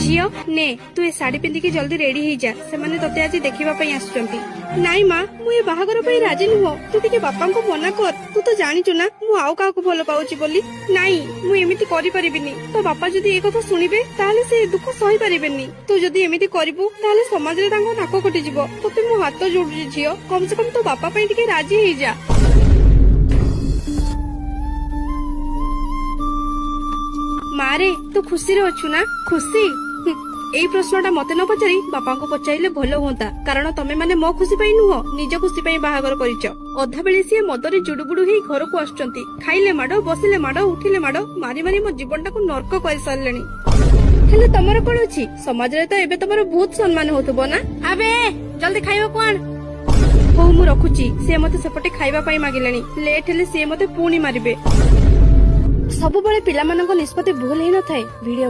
झियो ने तू ए साड़ी पिंधिकी जल्दी रेडी हो जा से माने तते आज देखिबा पई आछुचंती। नाई मां मु ए बाहागर पई राजी नुहो तू टिके बापा को मना कर तू तो जानिचु ना मु आउ काको भलो पाउची बोली। नाई मु एमिति करि परिबिनी तो बापा जदी ए कथा सुनिबे ताले से दुख सही परिबेनी। तू जदी एमिति करिवु ताले समाज रे तांको नाको कटि जिवो। तते मु हाथ जोडुची झियो कम से कम तो बापा पई टिके राजी हो जा। मारे तू खुशी रे अछु ना खुशी एई प्रश्नटा मते न पचारि बापा को पचाइले भलो होता कारण तमे माने मो खुशी पई नुहो निज खुशी पई बाहागर करिच। अधा बेले सी मदरे जुडुबुडु हेई घर को आछचंती खाइले माडो बसिले माडो उठिले माडो मारी मारी मो जीवनटा को नरक कर सारलेनी। हेले तमरो कोन अछि समाज रे तो एबे तमरो बहुत सम्मान होतबो ना। आबे जल्दी खाइबो कोन हो मु रखुची से मते सेपटे खाइबा पई मागिलेनी लेट हेले से मते पुणी मारिबे। सबुबळे पिलामानक निष्पत्ति भूल हे न थाए वीडियो